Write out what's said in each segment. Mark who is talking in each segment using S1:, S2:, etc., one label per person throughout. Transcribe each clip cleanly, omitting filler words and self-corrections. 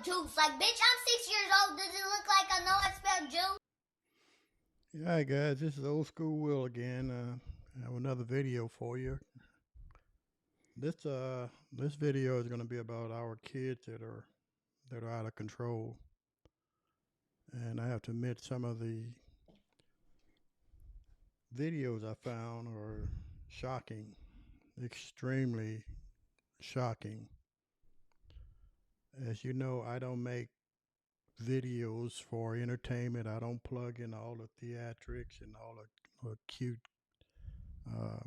S1: juice. Like, bitch, I'm 6 years old. Does it look like I know I spell juice?
S2: Yeah, hi guys, this is Old School Will again. I have another video for you. This video is going to be about our kids that are out of control, and I have to admit some of the videos I found are shocking, extremely shocking. As you know, I don't make videos for entertainment. I don't plug in all the theatrics and all the cute uh,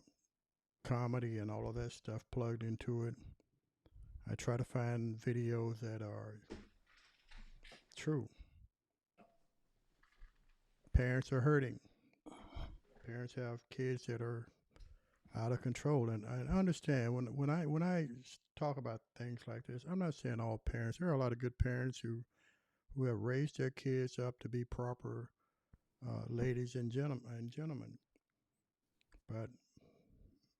S2: comedy and all of that stuff plugged into it. I try to find videos that are true. Parents are hurting. Parents have kids that are out of control, and I understand when I talk about things like this, I'm not saying all parents. There are a lot of good parents who have raised their kids up to be proper ladies and gentlemen. But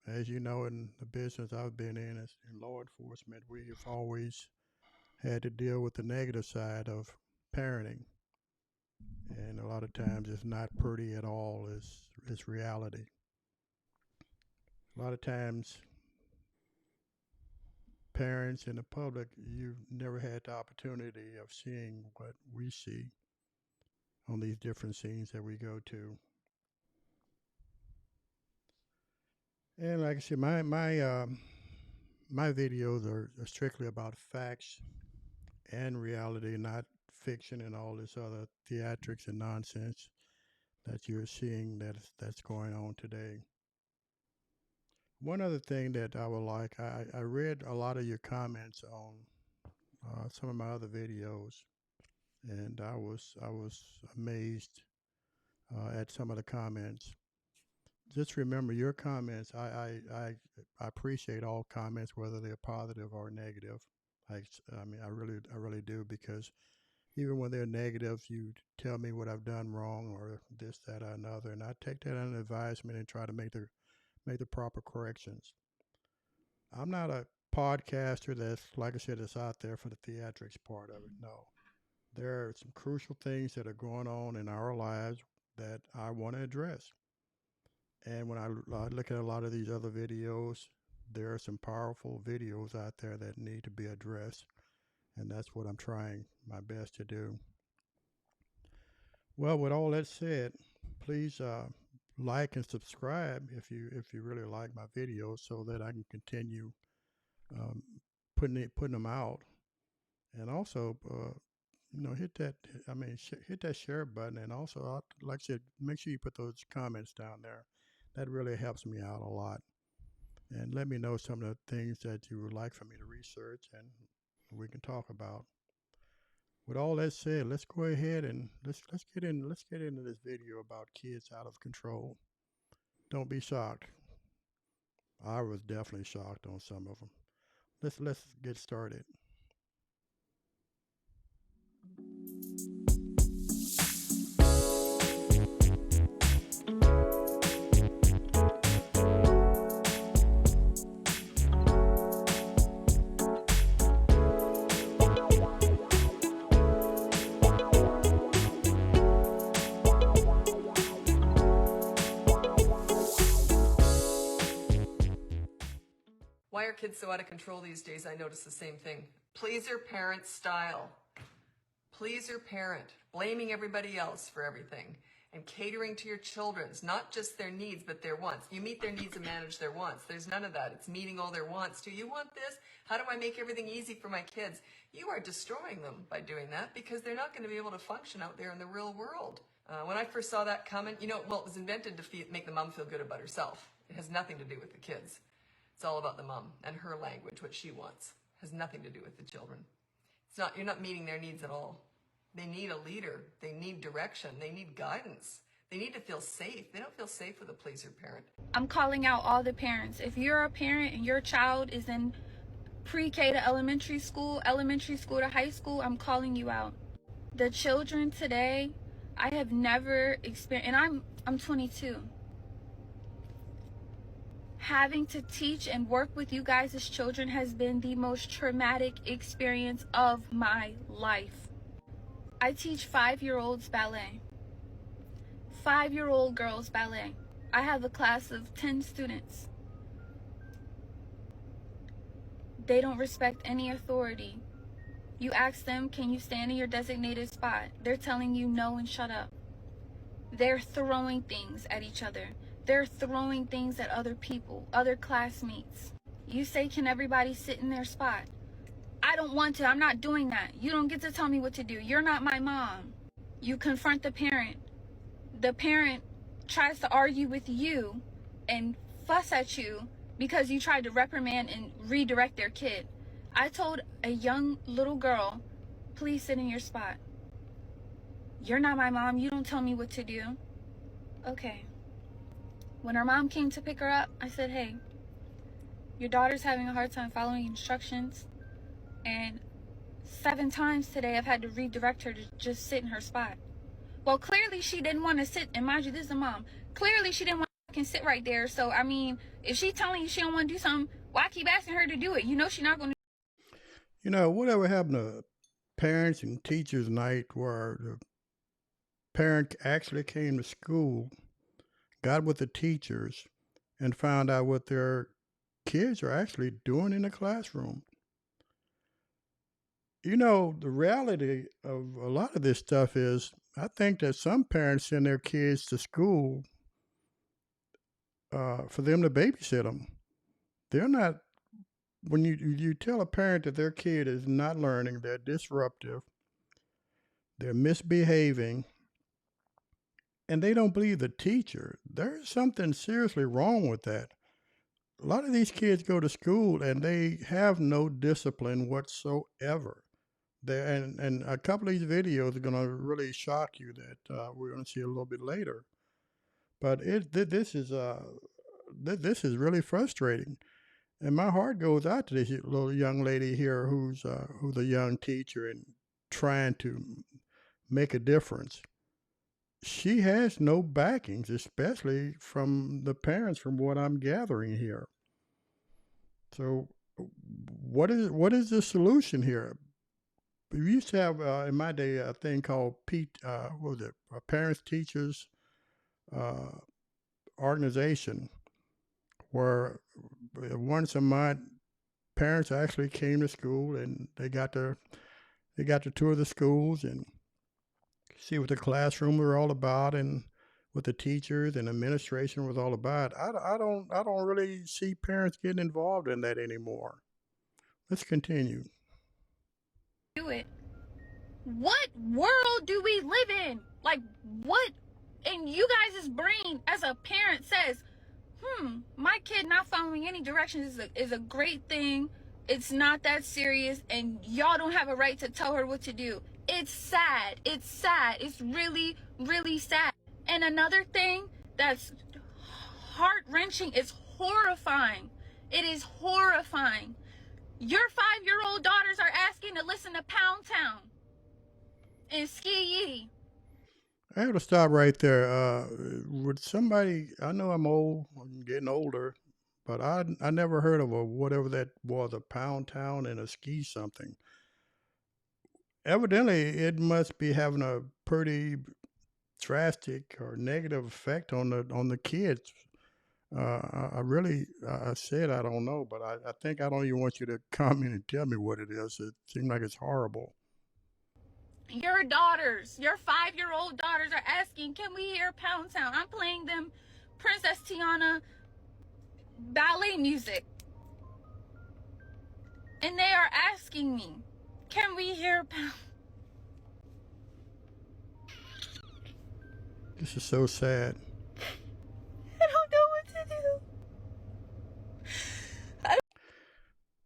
S2: as you know, in the business I've been in, as in law enforcement, we have always had to deal with the negative side of parenting, and a lot of times it's not pretty at all. It's reality. A lot of times, parents and the public, you've never had the opportunity of seeing what we see on these different scenes that we go to. And like I said, my videos are strictly about facts and reality, not fiction and all this other theatrics and nonsense that you're seeing that's going on today. One other thing that I would like, I read a lot of your comments on some of my other videos, and I was amazed at some of the comments. Just remember your comments. I appreciate all comments, whether they're positive or negative. I mean, I really do, because even when they're negative, you tell me what I've done wrong or this, that, or another, and I take that under advisement and try to make the proper corrections. I'm not a podcaster that's, like I said, that's out there for the theatrics part of it. No, there are some crucial things that are going on in our lives that I want to address. And when I look at a lot of these other videos, there are some powerful videos out there that need to be addressed, and that's what I'm trying my best to do. Well, with all that said, please like and subscribe if you really like my videos, so that I can continue um, putting them out, and also hit that. I mean, hit that share button, and also, like I said, make sure you put those comments down there. That really helps me out a lot. And let me know some of the things that you would like for me to research, and we can talk about. With all that said, let's go ahead and let's get into this video about kids out of control. Don't be shocked. I was definitely shocked on some of them. Let's get started.
S3: Why are kids so out of control these days? I notice the same thing. Pleaser parent style. Pleaser parent. Blaming everybody else for everything. And catering to your children's, not just their needs, but their wants. You meet their needs and manage their wants. There's none of that. It's meeting all their wants. Do you want this? How do I make everything easy for my kids? You are destroying them by doing that, because they're not going to be able to function out there in the real world. When I first saw that comment, it was invented to make the mom feel good about herself. It has nothing to do with the kids. It's all about the mom and her language, what she wants. It has nothing to do with the children. You're not meeting their needs at all. They need a leader. They need direction. They need guidance. They need to feel safe. They don't feel safe with a pleaser parent.
S4: I'm calling out all the parents. If you're a parent and your child is in pre-K to elementary school to high school, I'm calling you out. The children today, I have never experienced, and I'm 22. having to teach and work with you guys as children has been the most traumatic experience of my life. I teach 5-year-olds ballet, 5-year-old girls ballet. I have a class of 10 students. They don't respect any authority. You ask them, can you stand in your designated spot? They're telling you no and shut up. They're throwing things at each other. They're throwing things at other people, other classmates. You say, can everybody sit in their spot? I don't want to. I'm not doing that. You don't get to tell me what to do. You're not my mom. You confront the parent. The parent tries to argue with you and fuss at you because you tried to reprimand and redirect their kid. I told a young little girl, please sit in your spot. You're not my mom. You don't tell me what to do. Okay. When her mom came to pick her up, I said, hey, your daughter's having a hard time following instructions. And 7 times today, I've had to redirect her to just sit in her spot. Well, clearly she didn't want to sit. And mind you, this is a mom. Clearly she didn't want to sit right there. So, I mean, if she's telling you she don't want to do something, why keep asking her to do it? You know she's not going to.
S2: You know, whatever happened to parents and teachers night where the parent actually came to school, got with the teachers, and found out what their kids are actually doing in the classroom. You know, the reality of a lot of this stuff is I think that some parents send their kids to school for them to babysit them. They're not, when you tell a parent that their kid is not learning, they're disruptive, they're misbehaving, and they don't believe the teacher, there's something seriously wrong with that. A lot of these kids go to school and they have no discipline whatsoever. And a couple of these videos are going to really shock you that we're going to see a little bit later. But this is really frustrating, and my heart goes out to this little young lady here who's a young teacher and trying to make a difference. She has no backings, especially from the parents, from what I'm gathering here. So, what is the solution here? We used to have in my day a thing called what was it? A parents teachers organization, where once a month parents actually came to school and they got to tour the schools and see what the classroom were all about and what the teachers and administration was all about. I don't really see parents getting involved in that anymore. Let's continue.
S4: Do it. What world do we live in? Like, what in you guys' brain as a parent says, my kid not following any directions is a great thing. It's not that serious, and y'all don't have a right to tell her what to do. It's sad. It's sad. It's really, really sad. And another thing that's heart-wrenching is horrifying. It is horrifying. Your 5-year-old daughters are asking to listen to Pound Town and Ski Yee.
S2: I have to stop right there. Would somebody? I know I'm old. I'm getting older, but I never heard of whatever that was, a Pound Town and a ski something. Evidently, it must be having a pretty drastic or negative effect on the kids. I said I don't know, but I think I don't even want you to comment and tell me what it is. It seems like it's horrible.
S4: Your daughters, your 5-year-old daughters are asking, can we hear Pound Town? I'm playing them Princess Tiana ballet music. And they are asking me, can we hear Pound?
S2: This is so sad.
S4: I don't know what to do.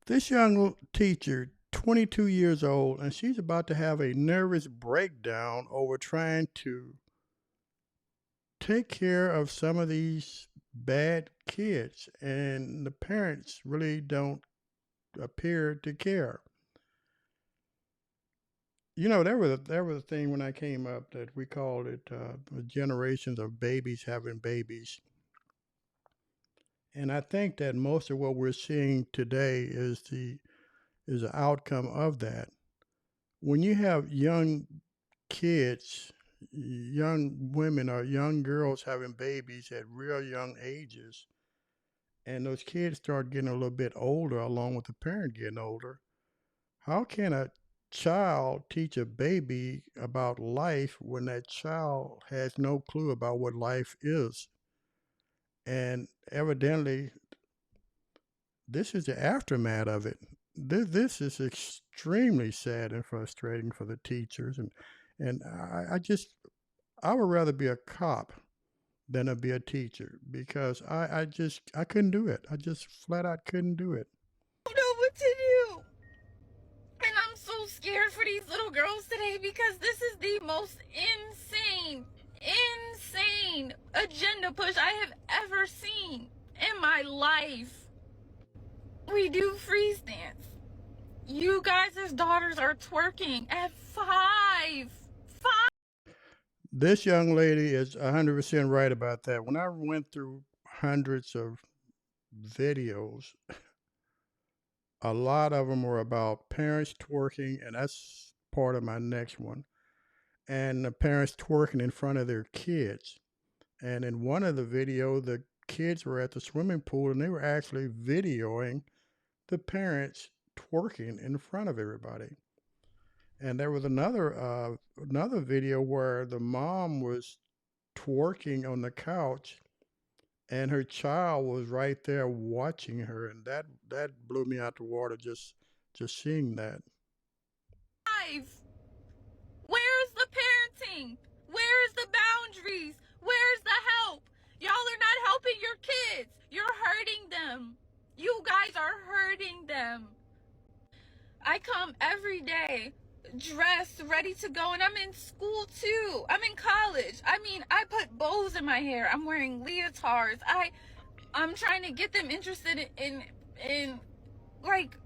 S2: This young teacher, 22 years old, and she's about to have a nervous breakdown over trying to take care of some of these bad kids, and the parents really don't appear to care. You know, there was a thing when I came up that we called it generations of babies having babies. And I think that most of what we're seeing today is the outcome of that. When you have young kids, young women or young girls having babies at real young ages, and those kids start getting a little bit older along with the parent getting older, how can a child teach a baby about life when that child has no clue about what life is? And evidently, this is the aftermath of it. This is extremely sad and frustrating for the teachers, and I would rather be a cop than to be a teacher because I couldn't do it. I just flat out couldn't do it.
S4: I don't know what to do. And I'm so scared for these little girls today because this is the most insane agenda push I have ever seen in my life. We do freeze dance. You guys' daughters are twerking at 5.
S2: This young lady is 100% right about that. When I went through hundreds of videos, a lot of them were about parents twerking, and that's part of my next one. And the parents twerking in front of their kids. And in one of the video, the kids were at the swimming pool and they were actually videoing the parents twerking in front of everybody. And there was another video where the mom was twerking on the couch and her child was right there watching her, and that blew me out the water just seeing that.
S4: 5. Where's the parenting? Where's the boundaries? Where's the help? Y'all are not helping your kids. You're hurting them. You guys are hurting them. I come every day dressed, ready to go, and I'm in school too. I'm in college. I mean, I put bows in my hair. I'm wearing leotards. I'm trying to get them interested in like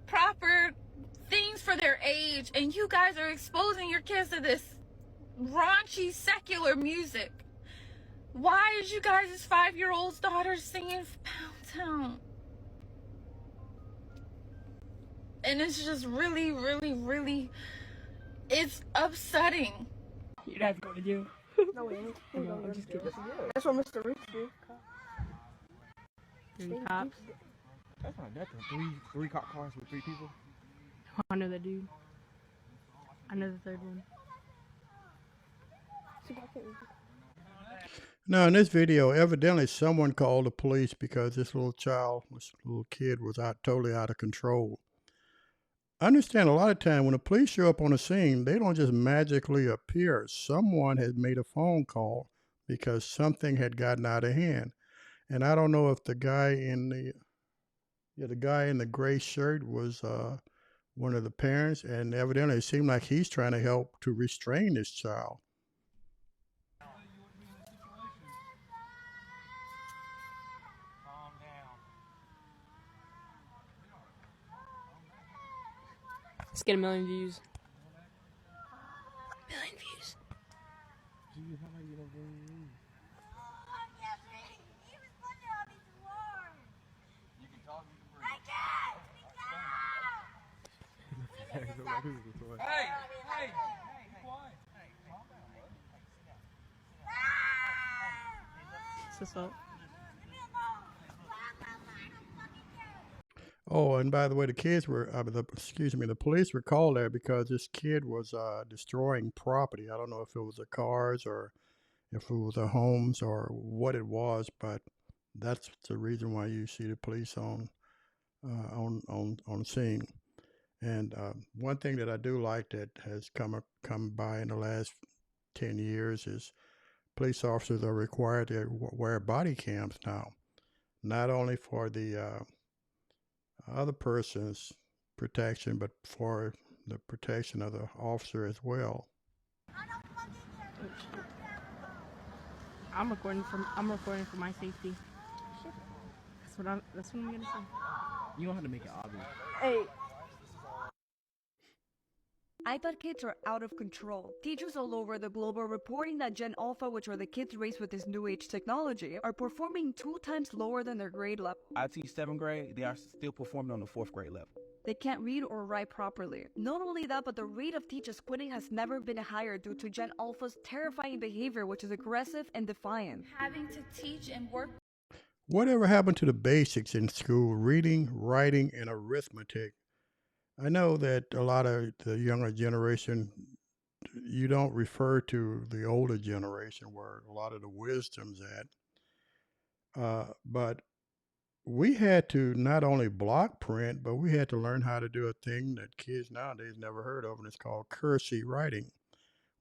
S4: proper things for their age, and you guys are exposing your kids to this raunchy secular music. Why is you guys' 5-year-old's daughter singing Pound Town? And it's just really, it's upsetting.
S5: You'd have to go to jail. No, we ain't. I'm just kidding. That's what Mr. Rich did. 3 cops.
S6: That's not nothing. Three cop cars with 3 people.
S5: I know that dude. I know the third one.
S2: Now, in this video, evidently someone called the police because this little kid was totally out of control. I understand a lot of time when the police show up on the scene, they don't just magically appear. Someone has made a phone call because something had gotten out of hand. And I don't know if the guy in the gray shirt was one of the parents, and evidently it seemed like he's trying to help to restrain this child.
S5: Let's get 1 million views. 1 million views.
S6: Hey!
S5: What's this up?
S2: Oh, and by the way, the police were called there because this kid was destroying property. I don't know if it was the cars or if it was the homes or what it was, but that's the reason why you see the police on scene. And one thing that I do like that has come by in the last 10 years is police officers are required to wear body cams now, not only for the other person's protection, but for the protection of the officer as well.
S5: I'm recording for my safety. That's what I'm gonna say.
S6: You don't have to make it obvious.
S5: Hey.
S7: iPad kids are out of control. Teachers all over the globe are reporting that Gen Alpha, which are the kids raised with this new age technology, are performing 2 times lower than their grade level.
S6: I teach 7th grade, they are still performing on the 4th grade level.
S7: They can't read or write properly. Not only that, but the rate of teachers quitting has never been higher due to Gen Alpha's terrifying behavior, which is aggressive and defiant.
S4: Having to teach and work.
S2: Whatever happened to the basics in school, reading, writing, and arithmetic? I know that a lot of the younger generation, you don't refer to the older generation where a lot of the wisdom's at. But we had to not only block print, but we had to learn how to do a thing that kids nowadays never heard of, and it's called cursive writing,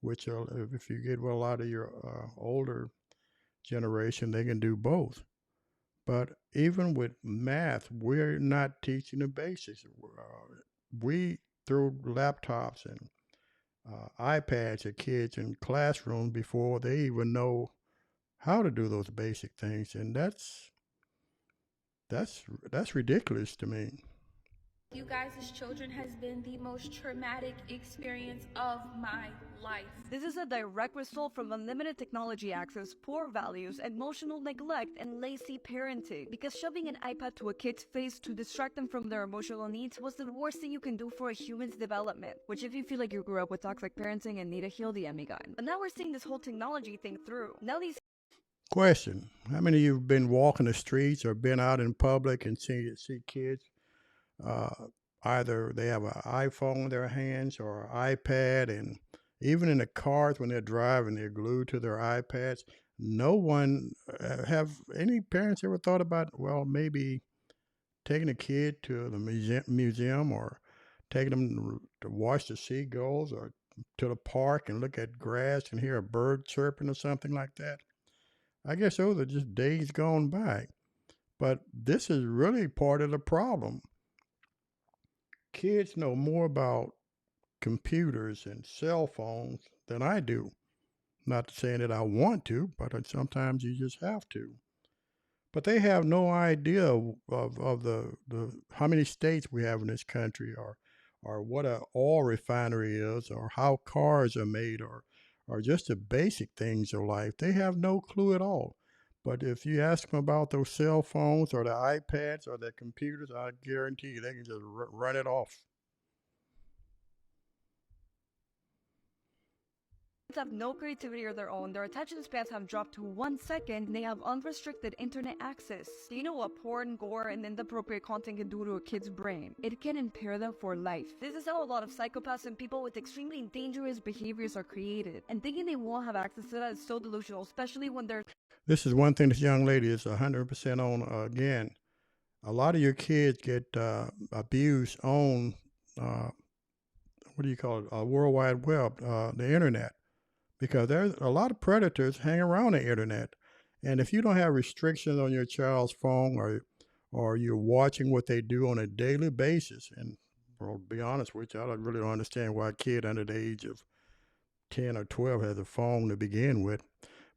S2: which if you get with a lot of your older generation, they can do both. But even with math, we're not teaching the basics. We throw laptops and iPads at kids in classrooms before they even know how to do those basic things, and that's ridiculous to me.
S4: You guys as children has been the most traumatic experience of my life.
S7: This is a direct result from unlimited technology access, poor values, emotional neglect, and lazy parenting. Because shoving an iPad to a kid's face to distract them from their emotional needs was the worst thing you can do for a human's development. Which if you feel like you grew up with toxic parenting and need to heal, the Emmy guide. But now we're seeing this whole technology thing through. Now these
S2: Question: how many of you have been walking the streets or been out in public and see kids? Either they have an iPhone in their hands or an iPad, and even in the cars when they're driving, they're glued to their iPads. No one, have any parents ever thought about, well, maybe taking a kid to the museum or taking them to watch the seagulls or to the park and look at grass and hear a bird chirping or something like that? I guess those are just days gone by. But this is really part of the problem. Kids know more about computers and cell phones than I do. Not saying that I want to, but sometimes you just have to. But they have no idea of the how many states we have in this country, or what an oil refinery is, or how cars are made, or just the basic things of life. They have no clue at all. But if you ask them about those cell phones or the iPads or the computers, I guarantee you they can just run it off.
S7: have no creativity of their own, their attention spans have dropped to 1 second, and they have unrestricted internet access. Do you know what porn, gore, and inappropriate content can do to a kid's brain? It can impair them for life. This is how a lot of psychopaths and people with extremely dangerous behaviors are created, and thinking they won't have access to that is so delusional, especially when they're...
S2: This is one thing this young lady is 100% on again. A lot of your kids get abused on, what do you call it, World Wide Web, the internet, because there's a lot of predators hang around the internet. And if you don't have restrictions on your child's phone, or you're watching what they do on a daily basis, and well, to be honest with you, I really don't understand why a kid under the age of 10 or 12 has a phone to begin with.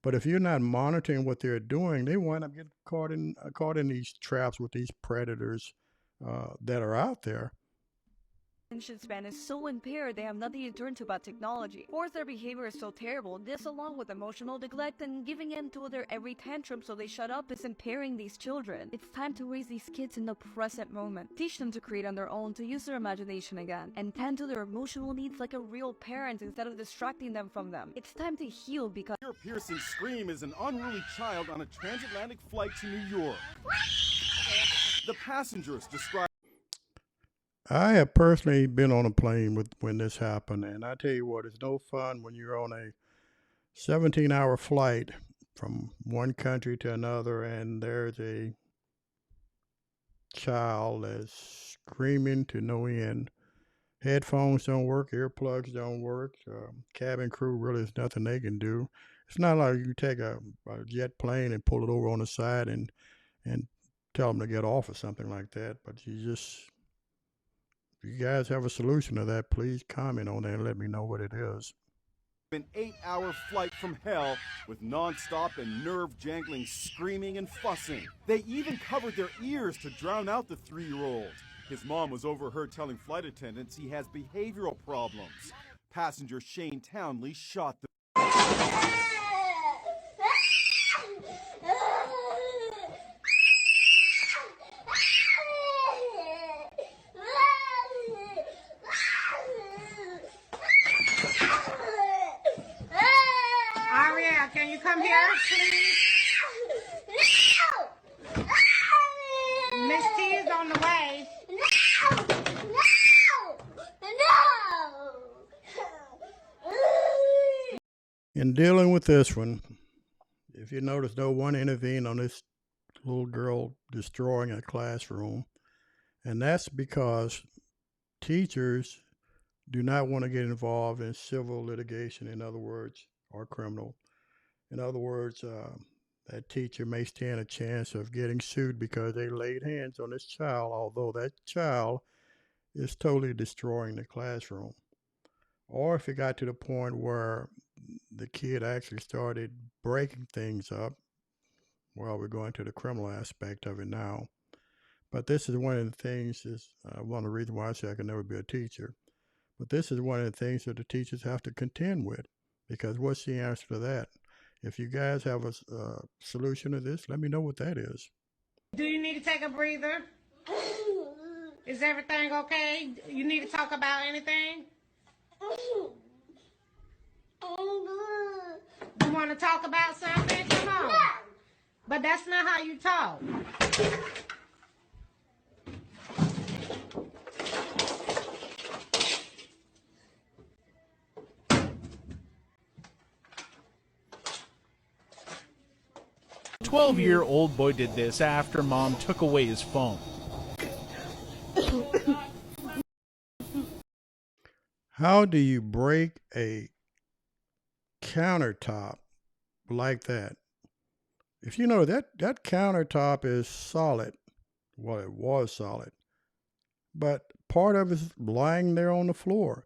S2: But if you're not monitoring what they're doing, they wind up getting caught in these traps with these predators that are out there.
S7: Attention span is so impaired they have nothing to turn to but technology. Of course, their behavior is so terrible. This, along with emotional neglect and giving in to their every tantrum so they shut up, is impairing these children. It's time to raise these kids in the present moment. Teach them to create on their own, to use their imagination again, and tend to their emotional needs like a real parent instead of distracting them from them. It's time to heal because...
S8: Your piercing scream is an unruly child on a transatlantic flight to New York. The passengers describe...
S2: I have personally been on a plane when this happened, and I tell you what, it's no fun when you're on a 17-hour flight from one country to another, and there's a child that's screaming to no end. Headphones don't work, earplugs don't work, cabin crew really is nothing they can do. It's not like you take a jet plane and pull it over on the side and tell them to get off or something like that, but if you guys have a solution to that, please comment on that and let me know what it is.
S8: An 8-hour flight from hell with non-stop and nerve-jangling screaming and fussing. They even covered their ears to drown out the 3-year-old. His mom was overheard telling flight attendants he has behavioral problems. Passenger Shane Townley shot the
S5: Aria, can you come here, please? Miss T is on the way.
S2: In dealing with this one, if you notice, no one intervened on this little girl destroying a classroom. And that's because teachers do not want to get involved in civil litigation, in other words, or criminal. In other words, that teacher may stand a chance of getting sued because they laid hands on this child, although that child is totally destroying the classroom. Or if it got to the point where the kid actually started breaking things up, well, we're going to the criminal aspect of it now. But this is one of the things, one of the reasons why I say I can never be a teacher. But this is one of the things that the teachers have to contend with, because what's the answer to that? If you guys have a solution to this, let me know what that is.
S5: Do you need to take a breather? Is everything okay? You need to talk about anything? You want to talk about something? Come on. But that's not how you talk.
S9: 12-year-old boy did this after mom took away his phone.
S2: How do you break a countertop like that? If you know that countertop is solid, well, it was solid, but part of it is lying there on the floor.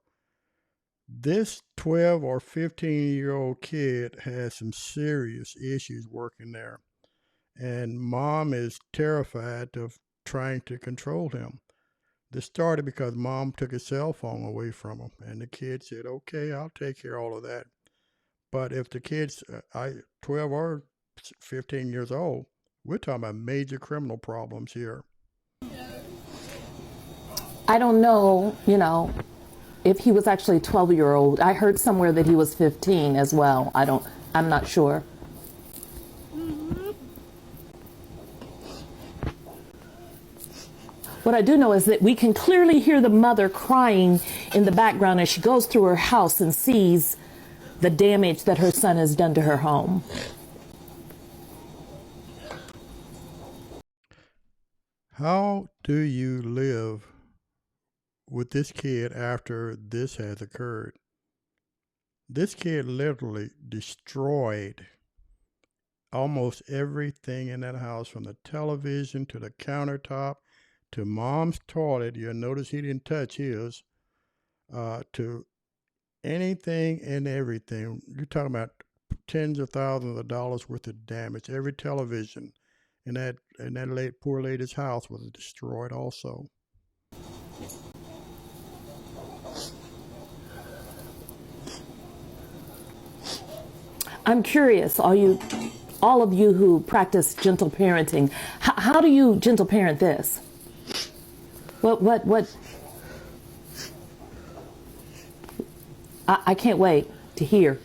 S2: This 12 or 15-year-old kid has some serious issues working there, and mom is terrified of trying to control him. This started because mom took his cell phone away from him, and the kid said, okay, I'll take care of all of that. But if the kid's 12 or 15 years old, we're talking about major criminal problems here.
S10: I don't know, if he was actually 12-year-old. I heard somewhere that he was 15 as well. I'm not sure. What I do know is that we can clearly hear the mother crying in the background as she goes through her house and sees the damage that her son has done to her home.
S2: How do you live with this kid after this has occurred? This kid literally destroyed almost everything in that house, from the television to the countertop to mom's toilet. You'll notice he didn't touch his, to anything and everything. You're talking about tens of thousands of dollars worth of damage. Every television in that poor lady's house was destroyed also.
S10: I'm curious, all of you who practice gentle parenting, how do you gentle parent this? What? I can't wait to hear.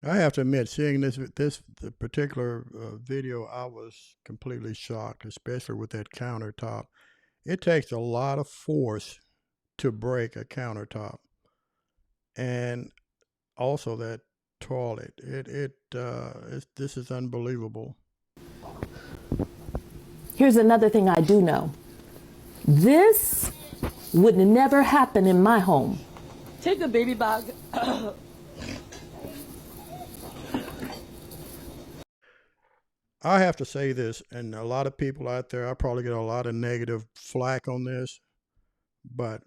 S2: I have to admit, seeing this particular video, I was completely shocked, especially with that countertop. It takes a lot of force to break a countertop, and also that toilet. This is unbelievable.
S10: Here's another thing I do know. This would never happen in my home.
S5: Take the baby bag.
S2: I have to say this, and a lot of people out there, I probably get a lot of negative flack on this, but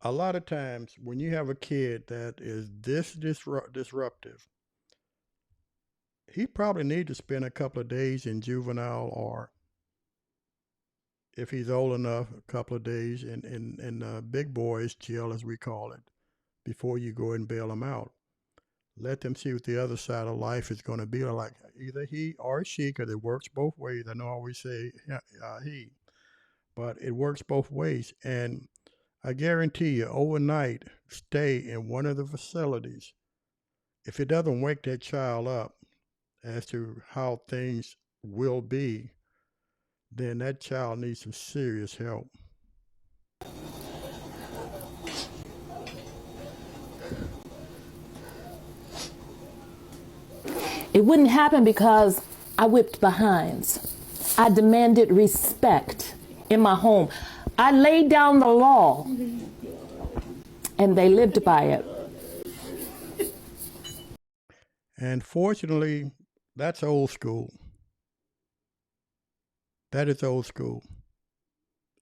S2: a lot of times when you have a kid that is this disruptive, he probably need to spend a couple of days in juvenile, or if he's old enough, a couple of days in big boys jail, as we call it, before you go and bail him out. Let them see what the other side of life is going to be like. Either he or she, because it works both ways. I know I always say he, but it works both ways. And I guarantee you, overnight, stay in one of the facilities. If it doesn't wake that child up as to how things will be, then that child needs some serious help.
S10: It wouldn't happen because I whipped behinds. I demanded respect in my home. I laid down the law, and they lived by it.
S2: And fortunately, that's old school. That is old school.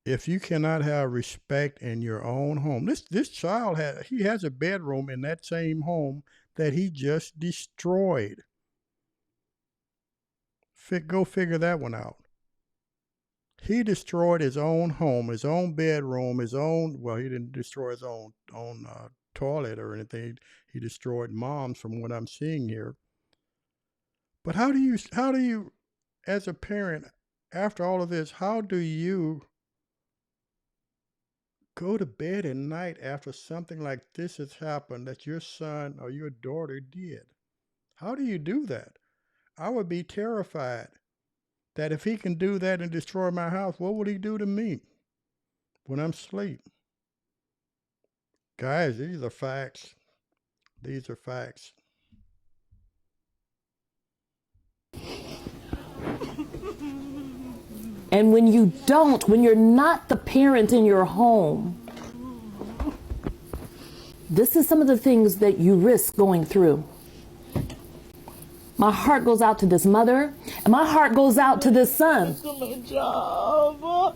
S2: If you cannot have respect in your own home, this child has a bedroom in that same home that he just destroyed. Go figure that one out. He destroyed his own home, his own bedroom, well, he didn't destroy his own toilet or anything. He destroyed Mom's, from what I'm seeing here. But how do you, as a parent, after all of this, how do you go to bed at night after something like this has happened that your son or your daughter did? How do you do that? I would be terrified that if he can do that and destroy my house, what would he do to me when I'm asleep? Guys, these are facts. These are facts.
S10: And when you're not the parent in your home, this is some of the things that you risk going through. My heart goes out to this mother, and my heart goes out to this son. Oh, God.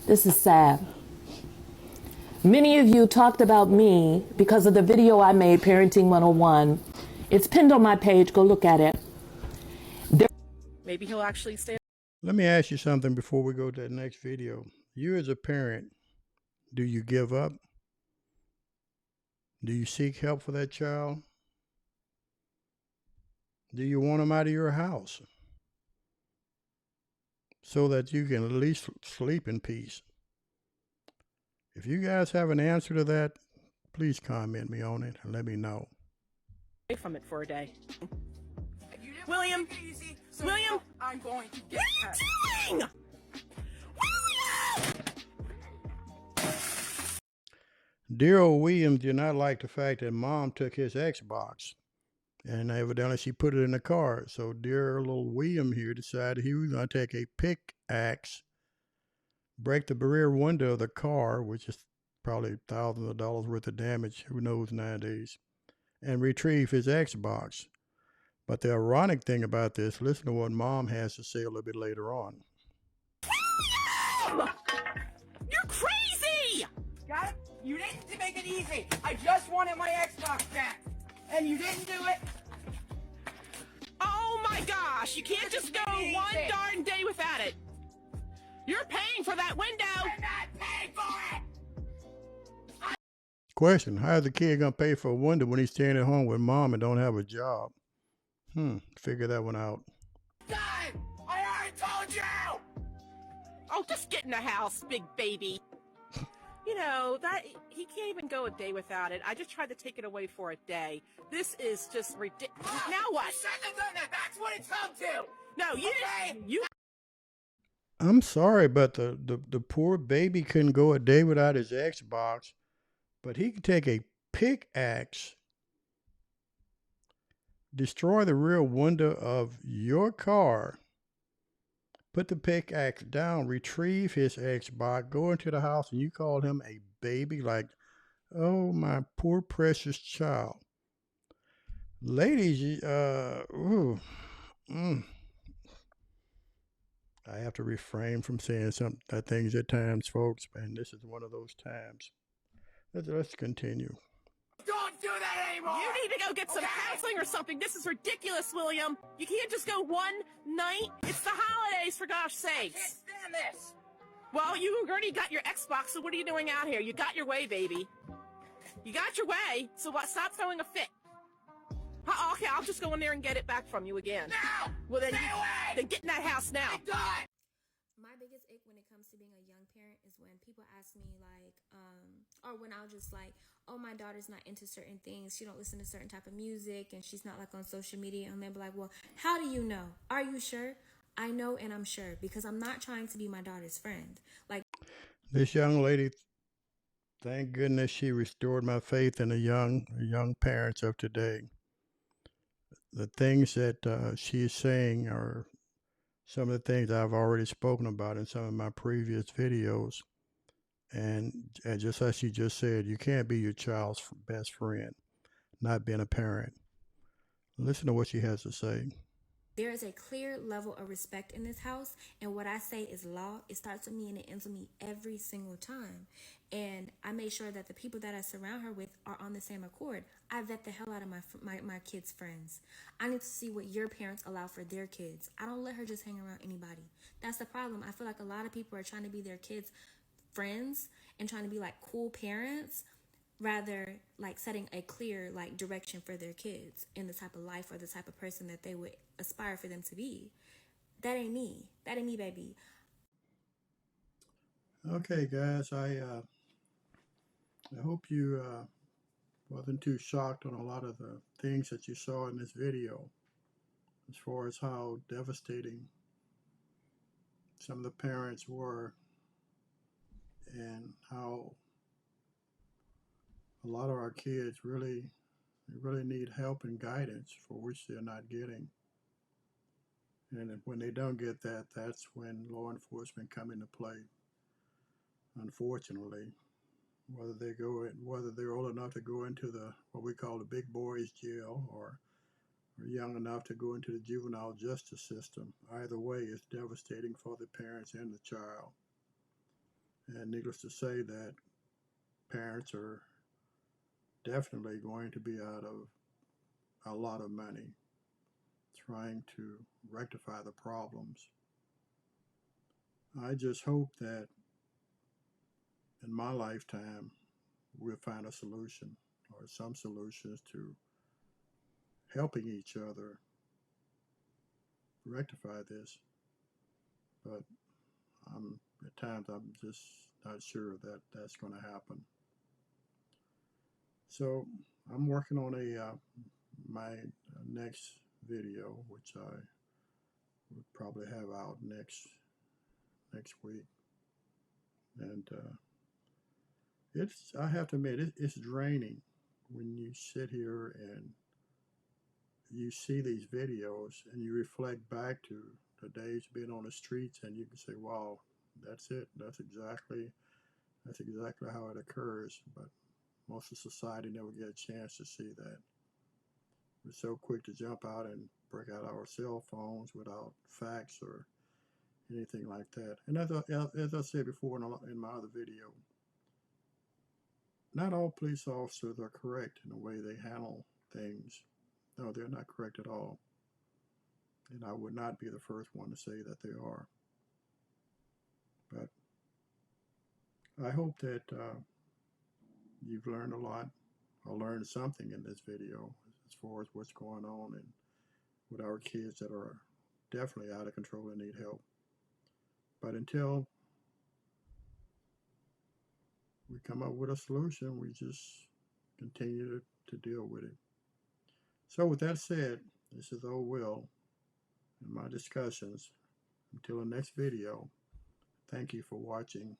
S10: This is sad. Many of you talked about me because of the video I made, Parenting 101. It's pinned on my page. Go look at it.
S11: Maybe he'll actually stay.
S2: Let me ask you something before we go to the next video. You as a parent, do you give up? Do you seek help for that child? Do you want him out of your house so that you can at least sleep in peace? If you guys have an answer to that, please comment me on it and let me know.
S11: Away from it for a day. William! William! I'm going to get what are you doing?
S2: Dear old William did not like the fact that Mom took his Xbox, and evidently she put it in the car. So dear little William here decided he was going to take a pickaxe, break the rear window of the car, which is probably thousands of dollars worth of damage, who knows nowadays, and retrieve his Xbox. But the ironic thing about this, listen to what Mom has to say a little bit later on.
S11: William! You're crazy! Got it? You didn't make it easy. I just wanted my Xbox back, and you didn't do it. Oh my gosh! You can't just go one darn day without it. You're paying for that window. I'm not paying for it.
S2: Question: how is the kid gonna pay for a window when he's staying at home with Mom and don't have a job? Figure that one out.
S11: Done! I already told you! Oh, just get in the house, big baby. You know, that he can't even go a day without it. I just tried to take it away for a day. This is just ridiculous. Now what? You shouldn't have done that. That's what it's come to. No, you didn't. You.
S2: I'm sorry, but the poor baby couldn't go a day without his Xbox, but he can take a pickaxe, destroy the rear window of your car, put the pickaxe down, retrieve his Xbox, go into the house, and you call him a baby? Like, oh, my poor precious child. Ladies, I have to refrain from saying some things at times, folks, and this is one of those times. Let's continue.
S11: Don't do that anymore! You need to go get some counseling or something. This is ridiculous, William. You can't just go one night. It's the holidays, for gosh sakes. I can't stand this. Well, you already got your Xbox, so what are you doing out here? You got your way, baby. You got your way, so what? Stop throwing a fit. Okay, I'll just go in there and get it back from you again. No! Well, then, then get in that house now.
S4: My biggest ick when it comes to being a young parent is when people ask me like, or when I'll just like, oh, my daughter's not into certain things. She don't listen to certain type of music and she's not like on social media. And they'll be like, well, how do you know? Are you sure? I know and I'm sure because I'm not trying to be my daughter's friend. Like
S2: this young lady, thank goodness she restored my faith in the young parents of today. The things that she is saying are some of the things I've already spoken about in some of my previous videos. And just as she just said, you can't be your child's best friend, not being a parent. Listen to what she has to say.
S4: There is a clear level of respect in this house, and what I say is law. It starts with me and it ends with me every single time. And I make sure that the people that I surround her with are on the same accord. I vet the hell out of my kids' friends. I need to see what your parents allow for their kids. I don't let her just hang around anybody. That's the problem. I feel like a lot of people are trying to be their kids' friends and trying to be like cool parents, rather like setting a clear like direction for their kids in the type of life or the type of person that they would aspire for them to be. That ain't me. That ain't me, baby.
S2: Okay, guys, I hope you wasn't too shocked on a lot of the things that you saw in this video as far as how devastating some of the parents were and how a lot of our kids really need help and guidance for which they're not getting. And when they don't get that, that's when law enforcement come into play. Unfortunately, whether they're old enough to go into the what we call the big boys jail or young enough to go into the juvenile justice system, either way is devastating for the parents and the child. And needless to say that parents are definitely going to be out of a lot of money trying to rectify the problems. I just hope that in my lifetime we'll find a solution or some solutions to helping each other rectify this. But at times I'm just not sure that that's going to happen. So I'm working on my next video, which I would probably have out next week, and I have to admit it's draining when you sit here and you see these videos and you reflect back to the days being on the streets, and you can say, wow, that's it, that's exactly how it occurs. But most of society never get a chance to see that. We're so quick to jump out and break out our cell phones without facts or anything like that. And as I said before in my other video, not all police officers are correct in the way they handle things. No, they're not correct at all. And I would not be the first one to say that they are. But I hope that you've learned a lot or learned something in this video as far as what's going on and with our kids that are definitely out of control and need help. But until we come up with a solution, we just continue to deal with it. So with that said, this is Old Will and my discussions. Until the next video, thank you for watching.